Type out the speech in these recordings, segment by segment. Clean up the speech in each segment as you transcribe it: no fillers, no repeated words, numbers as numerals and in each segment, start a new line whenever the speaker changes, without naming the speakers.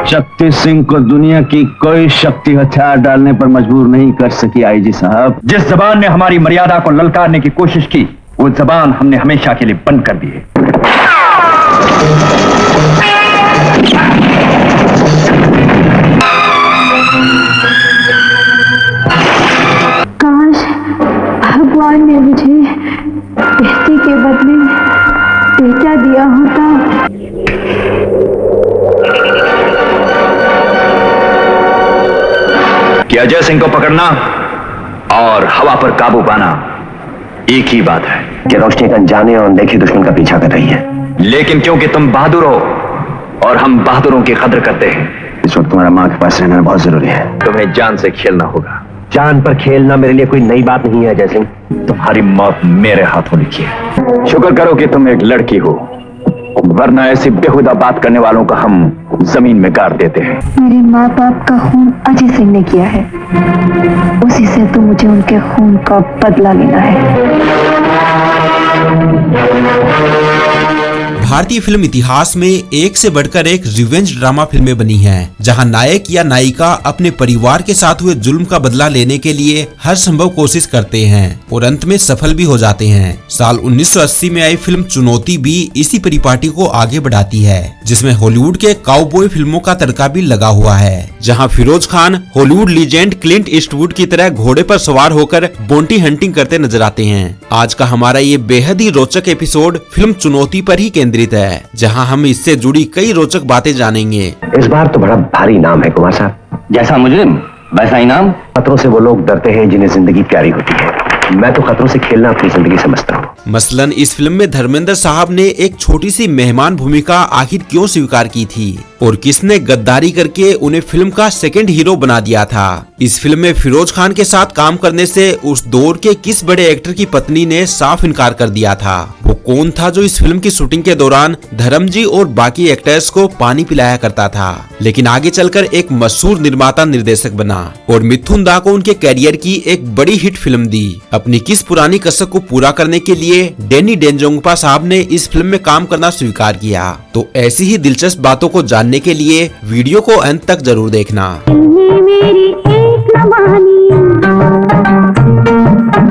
शक्ति सिंह को दुनिया की कोई शक्ति हथियार डालने पर मजबूर नहीं कर सकी आईजी साहब।
जिस जबान ने हमारी मर्यादा को ललकारने की कोशिश की, वो जबान हमने हमेशा के लिए बंद कर दी है।
काश भगवान ने मुझे बेटी के बदले बेटा दिया होता।
कि अजय सिंह को पकड़ना और हवा पर काबू पाना एक ही बात है
कि रोशनी का अनजाने और अनदेखे दुश्मन का पीछा कर रही है।
लेकिन क्योंकि तुम बहादुर हो और हम बहादुरों की कदर करते हैं,
इस वक्त तुम्हारा माँ के पास रहना बहुत जरूरी है।
तुम्हें जान से खेलना होगा।
जान पर खेलना मेरे लिए कोई नई बात नहीं है अजय सिंह।
तुम्हारी मौत मेरे हाथों लिखी है। शुक्र करो कि तुम एक लड़की हो, वरना ऐसी बेहुदा बात करने वालों का हम जमीन में गाड़ देते हैं।
मेरे माँ बाप का खून अजय सिंह ने किया है, उसी से तो मुझे उनके खून का बदला लेना है।
भारतीय फिल्म इतिहास में एक से बढ़कर एक रिवेंज ड्रामा फिल्में बनी हैं, जहां नायक या नायिका अपने परिवार के साथ हुए जुल्म का बदला लेने के लिए हर संभव कोशिश करते हैं और अंत में सफल भी हो जाते हैं। साल 1980 में आई फिल्म चुनौती भी इसी परिपाटी को आगे बढ़ाती है, जिसमें हॉलीवुड के काउबॉय फिल्मों का तड़का भी लगा हुआ है, जहाँ Firoz Khan Hollywood legend Clint Eastwood की तरह घोड़े पर सवार होकर बोंटी हंटिंग करते नजर आते हैं। आज का हमारा ये बेहद ही रोचक एपिसोड फिल्म चुनौती पर ही केंद्रित है, जहां हम इससे जुड़ी कई रोचक बातें जानेंगे।
इस बार तो बड़ा भारी नाम है कुमार साहब।
जैसा मुजरिम वैसा इनाम।
खतरों से वो लोग डरते हैं जिन्हें जिंदगी प्यारी होती है। मैं तो खतरों से खेलना अपनी जिंदगी समझता हूँ।
मसलन इस फिल्म में धर्मेंद्र साहब ने एक छोटी सी मेहमान भूमिका आखिर क्यों स्वीकार की थी और किसने गद्दारी करके उन्हें फिल्म का सेकंड हीरो बना दिया था। इस फिल्म में फिरोज खान के साथ काम करने से उस दौर के किस बड़े एक्टर की पत्नी ने साफ इनकार कर दिया था। वो कौन था जो इस फिल्म की शूटिंग के दौरान धर्मजी और बाकी एक्टर्स को पानी पिलाया करता था, लेकिन आगे चलकर एक मशहूर निर्माता निर्देशक बना और मिथुन दा को उनके कैरियर की एक बड़ी हिट फिल्म दी। अपनी किस पुरानी कसक को पूरा करने के लिए डैनी डेंजोंगपा साहब ने इस फिल्म में काम करना स्वीकार किया। तो ऐसी ही दिलचस्प बातों को जानने के लिए वीडियो को अंत तक जरूर देखना।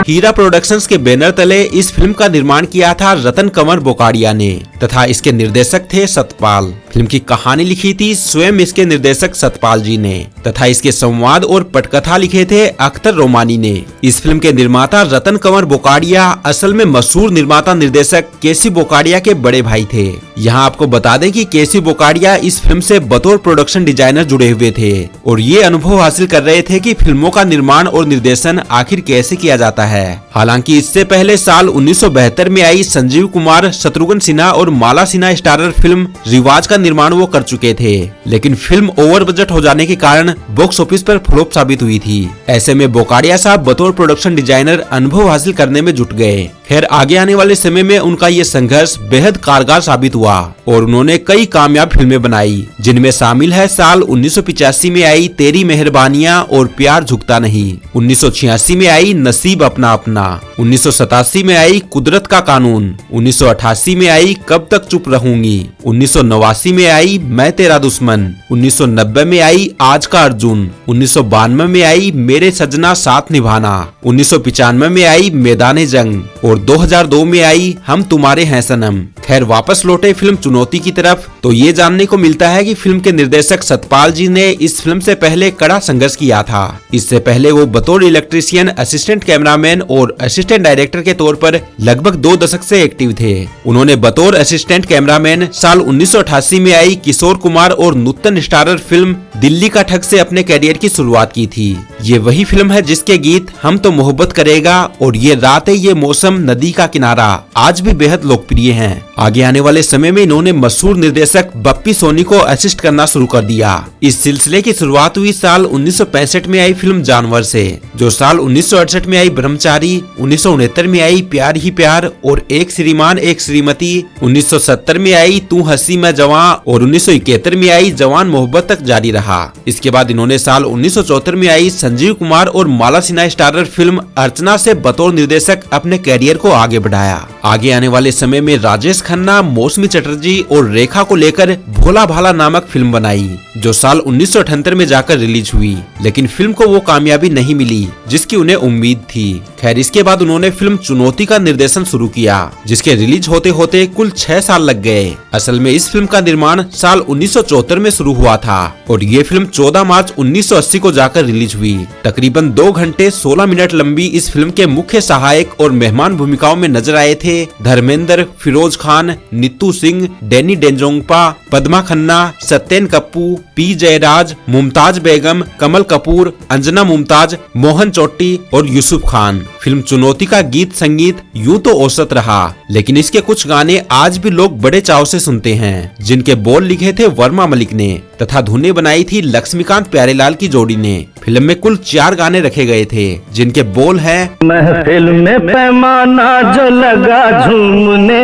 हीरा प्रोडक्शंस के बैनर तले इस फिल्म का निर्माण किया था रतन कंवर बोकाडिया ने तथा इसके निर्देशक थे सतपाल। फिल्म की कहानी लिखी थी स्वयं इसके निर्देशक सतपाल जी ने तथा इसके संवाद और पटकथा लिखे थे अख्तर रोमानी ने। इस फिल्म के निर्माता रतन कंवर बोकाडिया असल में मशहूर निर्माता निर्देशक केसी बोकाडिया के बड़े भाई थे। यहाँ आपको बता दें कि केसी बोकाडिया इस फिल्म से बतौर प्रोडक्शन डिजाइनर जुड़े हुए थे और ये अनुभव हासिल कर रहे थे कि फिल्मों का निर्माण और निर्देशन आखिर कैसे किया जाता है। हालांकि इससे पहले साल 1972 में आई संजीव कुमार, शत्रुघ्न सिन्हा और माला सिन्हा स्टारर फिल्म रिवाज का निर्माण वो कर चुके थे, लेकिन फिल्म ओवर बजट हो जाने के कारण बॉक्स ऑफिस पर फ्लॉप साबित हुई थी। ऐसे में बोकाडिया साहब बतौर प्रोडक्शन डिजाइनर अनुभव हासिल करने में जुट गए। खैर आगे आने वाले समय में उनका ये संघर्ष बेहद कारगर साबित हुआ और उन्होंने कई कामयाब फिल्में बनाई, जिनमें शामिल है साल 1985 में आई तेरी मेहरबानियां और प्यार झुकता नहीं, 1986 में आई नसीब अपना अपना, 1987 में आई कुदरत का कानून, 1988 में आई कब तक चुप रहूंगी, 1989 में आई मैं तेरा दुश्मन, 1990 में आई आज का अर्जुन, 1992 में आई मेरे सजना साथ निभाना, 1995 में आई मैदाने जंग और 2002 में आई हम तुम्हारे हैं सनम। खैर वापस लौटे फिल्म चुनौती की तरफ तो ये जानने को मिलता है कि फिल्म के निर्देशक सतपाल जी ने इस फिल्म से पहले कड़ा संघर्ष किया था। इससे पहले वो बतौर इलेक्ट्रीशियन, असिस्टेंट कैमरामैन और असिस्टेंट डायरेक्टर के तौर पर लगभग 2 दशक से एक्टिव थे। उन्होंने बतौर असिस्टेंट कैमरामैन साल 1988 में आई किशोर कुमार और नूतन स्टारर फिल्म दिल्ली का ठग से अपने कैरियर की शुरुआत की थी। ये वही फिल्म है जिसके गीत हम तो मोहब्बत करेगा और ये रात है ये मौसम नदी का किनारा आज भी बेहद लोकप्रिय हैं। आगे आने वाले समय में इन्होंने मशहूर निर्देशक बप्पी सोनी को असिस्ट करना शुरू कर दिया। इस सिलसिले की शुरुआत हुई साल 1965 में आई फिल्म जानवर से, जो साल 1968 में आई ब्रह्मचारी, 1969 में आई प्यार ही प्यार और एक श्रीमान एक श्रीमती, 1970 में आई तू हंसी मैं जवां और 1971 में आई जवान मोहब्बत तक जारी रहा। था। इसके बाद इन्होंने साल 1974 में आई संजीव कुमार और माला सिन्हा स्टारर फिल्म अर्चना से बतौर निर्देशक अपने कैरियर को आगे बढ़ाया। आगे आने वाले समय में राजेश खन्ना, मौसमी चटर्जी और रेखा को लेकर भोला भाला नामक फिल्म बनाई, जो साल 1978 में जाकर रिलीज हुई, लेकिन फिल्म को वो कामयाबी नहीं मिली जिसकी उन्हें उम्मीद थी। खैर, इसके बाद उन्होंने फिल्म चुनौती का निर्देशन शुरू किया, जिसके रिलीज होते होते कुल 6 साल लग गए। असल में इस फिल्म का निर्माण साल 1974 में शुरू हुआ था और ये फिल्म 14 मार्च 1980 को जाकर रिलीज हुई। तकरीबन 2 घंटे 16 मिनट लंबी इस फिल्म के मुख्य सहायक और मेहमान भूमिकाओं में नजर आए थे धर्मेंद्र, फिरोज खान, नीतू सिंह, डैनी डेंजोंगपा, पद्मा खन्ना, सत्येन कप्पू, पी जयराज, मुमताज बेगम, कमल कपूर, अंजना मुमताज, मोहन चोट्टी और यूसुफ खान। फिल्म चुनौती का गीत संगीत यूं तो औसत रहा, लेकिन इसके कुछ गाने आज भी लोग बड़े चाव से सुनते हैं, जिनके बोल लिखे थे वर्मा मलिक ने तथा धुनें बनाई थी लक्ष्मीकांत प्यारेलाल की जोड़ी ने। फिल्म में कुल 4 गाने रखे गए थे, जिनके बोल हैं
महफिल में पैमाना जो लगा झूमने,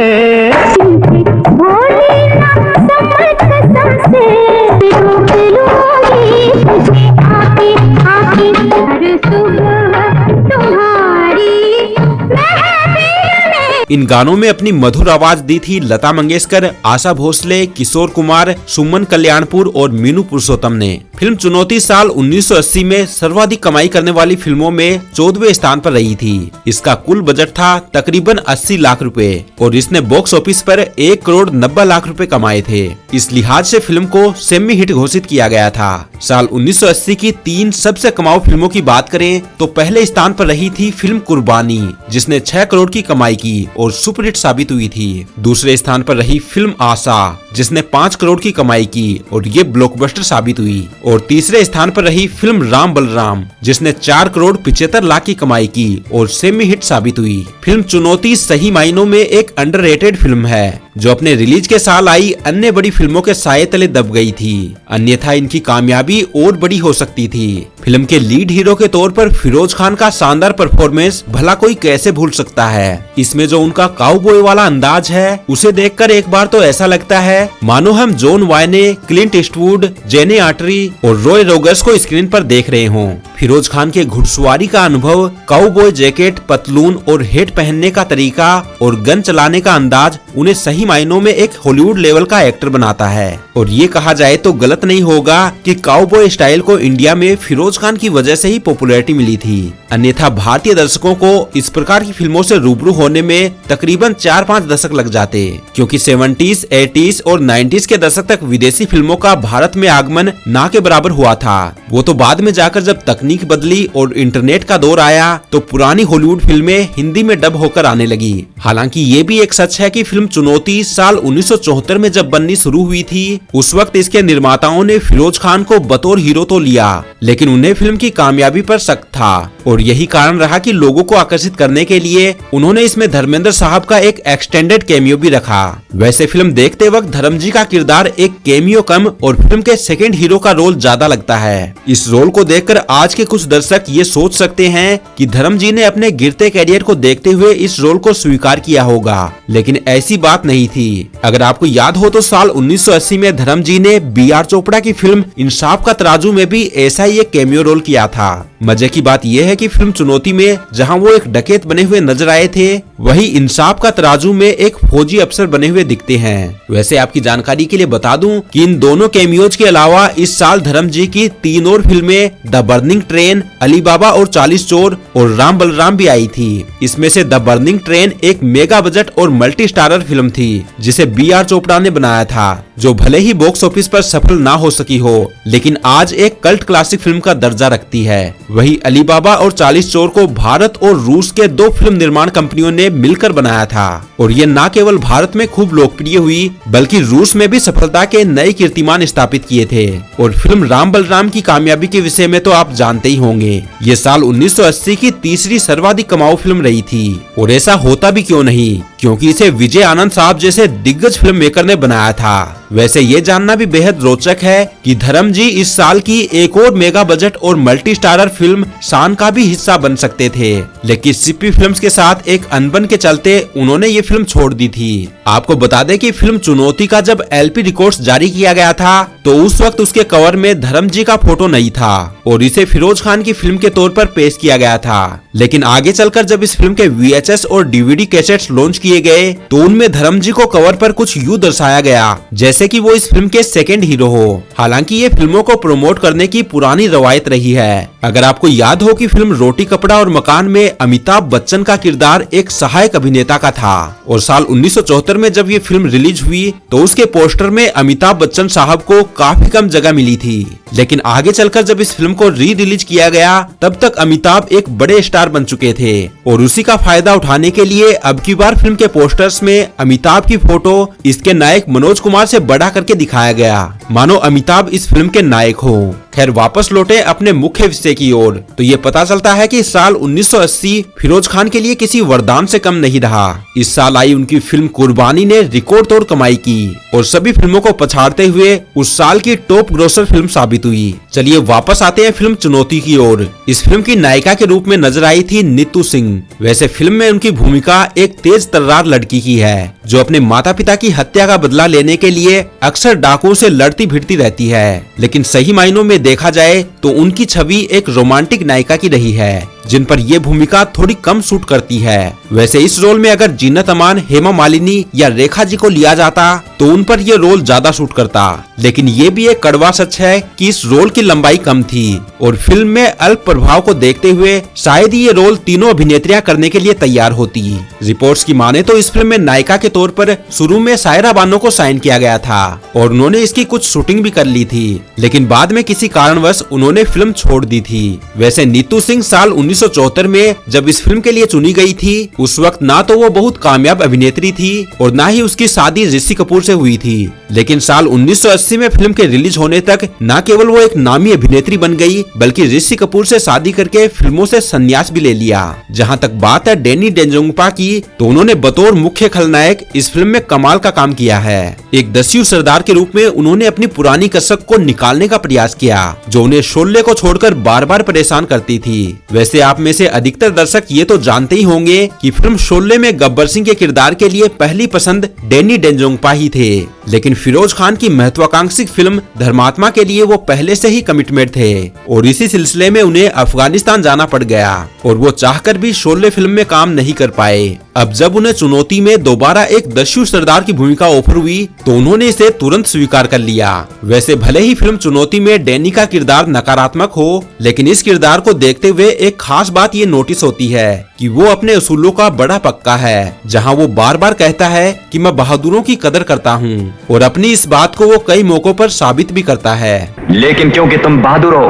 इन गानों में अपनी मधुर आवाज दी थी लता मंगेशकर, आशा भोसले, किशोर कुमार, सुमन कल्याणपुर और मीनू पुरुषोत्तम ने। फिल्म चुनौती साल 1980 में सर्वाधिक कमाई करने वाली फिल्मों में 14वें स्थान पर रही थी। इसका कुल बजट था तकरीबन 80 लाख रुपए और इसने बॉक्स ऑफिस पर 1 करोड़ 90 लाख रुपए कमाए थे। इस लिहाज से फिल्म को सेमी हिट घोषित किया गया था। साल 1980 की 3 सबसे कमाऊ फिल्मों की बात करें तो पहले स्थान पर रही थी फिल्म कुर्बानी, जिसने 6 करोड़ की कमाई की और सुपरहिट साबित हुई थी। दूसरे स्थान पर रही फिल्म आशा, जिसने 5 करोड़ की कमाई की और ये ब्लॉकबस्टर साबित हुई। और तीसरे स्थान पर रही फिल्म राम बलराम, जिसने 4 करोड़ 75 लाख की कमाई की और सेमी हिट साबित हुई। फिल्म चुनौती सही मायनों में एक अंडररेटेड फिल्म है, जो अपने रिलीज के साल आई अन्य बड़ी फिल्मों के साये तले दब गई थी, अन्यथा इनकी कामयाबी और बड़ी हो सकती थी। फिल्म के लीड हीरो के तौर पर फिरोज खान का शानदार परफॉर्मेंस भला कोई कैसे भूल सकता है। इसमें जो उनका काउबॉय वाला अंदाज है, उसे देखकर एक बार तो ऐसा लगता है मानो हम जॉन वायने, क्लिंट ईस्टवुड, जेने आर्टरी और रॉय रोगर्स को स्क्रीन पर देख रहे हों। फिरोज खान के घुड़सवारी का अनुभव, काउबॉय जैकेट, पतलून और हेट पहनने का तरीका और गन चलाने का अंदाज उन्हें सही मायनों में एक हॉलीवुड लेवल का एक्टर बनाता है। और ये कहा जाए तो गलत नहीं होगा कि काउबॉय स्टाइल को इंडिया में फिरोज खान की वजह से ही पॉपुलैरिटी मिली थी, अन्यथा भारतीय दर्शकों को इस प्रकार की फिल्मों से रूबरू होने में तकरीबन 4-5 दशक लग जाते, क्योंकि 70s, 80s और 90s के दशक तक विदेशी फिल्मों का भारत में आगमन ना के बराबर हुआ था। वो तो बाद में जाकर जब तकनीक बदली और इंटरनेट का दौर आया तो पुरानी हॉलीवुड फिल्में हिंदी में डब होकर आने लगी। हालांकि ये भी एक सच है कि फिल्म चुनौती साल 1974 में जब बननी शुरू हुई थी, उस वक्त इसके निर्माताओं ने फिरोज खान को बतौर हीरो तो लिया, लेकिन उन्हें फिल्म की कामयाबी पर शक था और यही कारण रहा कि लोगों को आकर्षित करने के लिए उन्होंने इसमें धर्मेंद्र साहब का एक एक्सटेंडेड कैमियो भी रखा। वैसे फिल्म देखते वक्त धर्म जी का किरदार एक कैमियो कम और फिल्म के सेकंड हीरो का रोल ज्यादा लगता है। इस रोल को देखकर आज के कुछ दर्शक ये सोच सकते हैं कि धर्म जी ने अपने गिरते कैरियर को देखते हुए इस रोल को स्वीकार किया होगा, लेकिन ऐसी बात नहीं थी। अगर आपको याद हो तो साल 1980 में धर्म जी ने B.R. चोपड़ा की फिल्म इंसाफ का तराजू में भी ऐसा ही एक कैमियो रोल किया था। मजे की बात यह है कि फिल्म चुनौती में जहां वो एक डकैत बने हुए नजर आए थे, वही इंसाफ का तराजू में एक फौजी अफसर बने हुए दिखते हैं। वैसे आपकी जानकारी के लिए बता दूं कि इन दोनों कैमियोज के अलावा इस साल धर्म जी की 3 और फिल्में द बर्निंग ट्रेन, अली बाबा और 40 चोर और राम बलराम भी आई थी। इसमें से द बर्निंग ट्रेन एक मेगा बजट और मल्टी स्टारर फिल्म थी, जिसे B.R. चोपड़ा ने बनाया था, जो भले ही बॉक्स ऑफिस पर सफल ना हो सकी हो, लेकिन आज एक कल्ट क्लासिक फिल्म का दर्जा रखती है। वही अली बाबा और 40 चोर को भारत और रूस के 2 फिल्म निर्माण कंपनियों ने मिलकर बनाया था और ये न केवल भारत में खूब लोकप्रिय हुई, बल्कि रूस में भी सफलता के नए कीर्तिमान स्थापित किए थे। और फिल्म राम बलराम की कामयाबी के विषय में तो आप जानते ही होंगे, ये साल 1980 की तीसरी सर्वाधिक कमाऊ फिल्म रही थी। और ऐसा होता भी क्यों नहीं, क्योंकि इसे विजय आनंद साहब जैसे दिग्गज फिल्म मेकर ने बनाया था। वैसे ये जानना भी बेहद रोचक है कि धर्म जी इस साल की एक और मेगा बजट और मल्टी स्टारर फिल्म शान का भी हिस्सा बन सकते थे, लेकिन सिप्पी फिल्म्स के साथ एक अनबन के चलते उन्होंने ये फिल्म छोड़ दी थी। आपको बता दें कि फिल्म चुनौती का जब LP रिकॉर्ड्स जारी किया गया था तो उस वक्त उसके कवर में धर्म जी का फोटो नहीं था और इसे फिरोज खान की फिल्म के तौर पर पेश किया गया था। लेकिन आगे चलकर जब इस फिल्म के VHS और DVD कैसेट्स लॉन्च किए गए तो उनमें धर्म जी को कवर पर कुछ यूं दर्शाया गया जैसे कि वो इस फिल्म के सेकंड हीरो हो। हालांकि ये फिल्मों को प्रमोट करने की पुरानी रवायत रही है। अगर आपको याद हो कि फिल्म रोटी कपड़ा और मकान में अमिताभ बच्चन का किरदार एक सहायक अभिनेता का था और साल 1974 में जब ये फिल्म रिलीज हुई तो उसके पोस्टर में अमिताभ बच्चन साहब को काफी कम जगह मिली थी। लेकिन आगे चलकर जब इस फिल्म को री रिलीज किया गया तब तक अमिताभ एक बड़े स्टार बन चुके थे और उसी का फायदा उठाने के लिए अब की बार फिल्म के पोस्टर्स में अमिताभ की फोटो इसके नायक मनोज कुमार से बड़ा करके दिखाया गया, मानो अमिताभ इस फिल्म के नायक हो। खैर वापस लौटे अपने मुख्य विषय की ओर तो ये पता चलता है कि साल 1980 फिरोज खान के लिए किसी वरदान से कम नहीं रहा। इस साल आई उनकी फिल्म कुर्बानी ने रिकॉर्ड तोड़ कमाई की और सभी फिल्मों को पछाड़ते हुए उस साल की टॉप ग्रोसर फिल्म साबित हुई। चलिए वापस आते हैं फिल्म चुनौती की ओर। इस फिल्म की नायिका के रूप में नजर आई थी नीतू सिंह। वैसे फिल्म में उनकी भूमिका एक तेज तर्रार लड़की की है जो अपने माता पिता की हत्या का बदला लेने के लिए अक्सर डाकुओं से लड़ती भिड़ती रहती है, लेकिन सही मायनों में देखा जाए तो उनकी छवि एक रोमांटिक नायिका की रही है जिन पर यह भूमिका थोड़ी कम सूट करती है। वैसे इस रोल में अगर जीनत अमान, हेमा मालिनी या रेखा जी को लिया जाता तो उन पर यह रोल ज्यादा सूट करता, लेकिन ये भी एक कड़वा सच है कि इस रोल की लंबाई कम थी और फिल्म में अल्प प्रभाव को देखते हुए शायद ही ये रोल तीनों अभिनेत्रियां करने के लिए तैयार होती। रिपोर्ट्स की माने तो इस फिल्म में नायिका के तौर पर शुरू में सायरा बानो को साइन किया गया था और उन्होंने इसकी कुछ शूटिंग भी कर ली थी, लेकिन बाद में किसी कारणवश उन्होंने फिल्म छोड़ दी थी। वैसे नीतू सिंह साल 1974 में जब इस फिल्म के लिए चुनी गई थी उस वक्त ना तो वो बहुत कामयाब अभिनेत्री थी और ना ही उसकी शादी ऋषि कपूर से हुई थी, लेकिन साल 1980 में फिल्म के रिलीज होने तक न केवल वो एक नामी अभिनेत्री बन गई बल्कि ऋषि कपूर से शादी करके फिल्मों से संन्यास भी ले लिया। जहां तक बात है डैनी डेंजोंगपा की तो उन्होंने बतौर मुख्य खलनायक इस फिल्म में कमाल का काम किया है। एक दस्यु सरदार के रूप में उन्होंने अपनी पुरानी कसक को निकालने का प्रयास किया जो उन्हें शोले को छोड़कर बार बार परेशान करती थी। वैसे आप में से अधिकतर दर्शक ये तो जानते ही होंगे कि फिल्म शोले में गब्बर सिंह के किरदार के लिए पहली पसंद डैनी डेंजोंगपा ही थे, लेकिन फिरोज खान की महत्वाकांक्षी फिल्म धर्मात्मा के लिए वो पहले से ही कमिटमेंट थे और इसी सिलसिले में उन्हें अफगानिस्तान जाना पड़ गया और वो चाहकर भी शोले फिल्म में काम नहीं कर पाए। अब जब उन्हें चुनौती में दोबारा एक दस्यु सरदार की भूमिका ऑफर हुई तो उन्होंने इसे तुरंत स्वीकार कर लिया। वैसे भले ही फिल्म चुनौती में डैनी का किरदार नकारात्मक हो, लेकिन इस किरदार को देखते हुए एक खास बात ये नोटिस होती है कि वो अपने उसूलों का बड़ा पक्का है, जहां वो बार बार कहता है कि मैं बहादुरों की कदर करता हूं और अपनी इस बात को वो कई मौकों पर साबित भी करता है।
लेकिन क्योंकि तुम बहादुर हो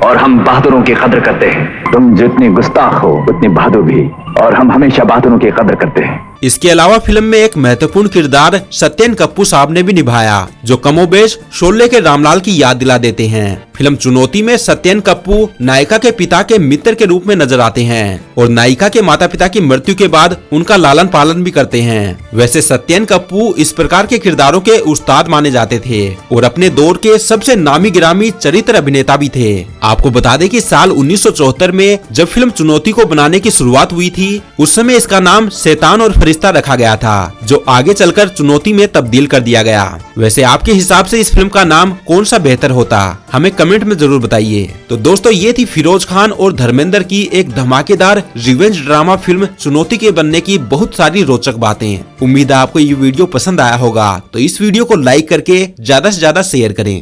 और हम बहादुरों की कदर करते हैं, तुम जितनी गुस्ताख हो उतनी बहादुर भी, और हम हमेशा बहादुरों की कदर करते हैं।
इसके अलावा फिल्म में एक महत्वपूर्ण किरदार सत्यन कप्पू साहब ने भी निभाया जो कमोबेश शोले के रामलाल की याद दिला देते हैं। फिल्म चुनौती में सत्यन कप्पू नायिका के पिता के मित्र के रूप में नजर आते हैं और नायिका के माता पिता की मृत्यु के बाद उनका लालन पालन भी करते हैं। वैसे सत्यन कप्पू इस प्रकार के किरदारों के उस्ताद माने जाते थे और अपने दौर के सबसे नामी गिरामी चरित्र अभिनेता भी थे। आपको बता दें कि साल 1974 में जब फिल्म चुनौती को बनाने की शुरुआत हुई थी उस समय इसका नाम शैतान और फरिश्ता रखा गया था जो आगे चलकर चुनौती में तब्दील कर दिया गया। वैसे आपके हिसाब से इस फिल्म का नाम कौन सा बेहतर होता, हमें कमेंट में जरूर बताइए। तो दोस्तों ये थी फिरोज खान और धर्मेंद्र की एक धमाकेदार रिवेंज ड्रामा फिल्म चुनौती के बनने की बहुत सारी रोचक बातें। उम्मीद है आपको ये वीडियो पसंद आया होगा, तो इस वीडियो को लाइक करके ज्यादा से ज्यादा शेयर करें।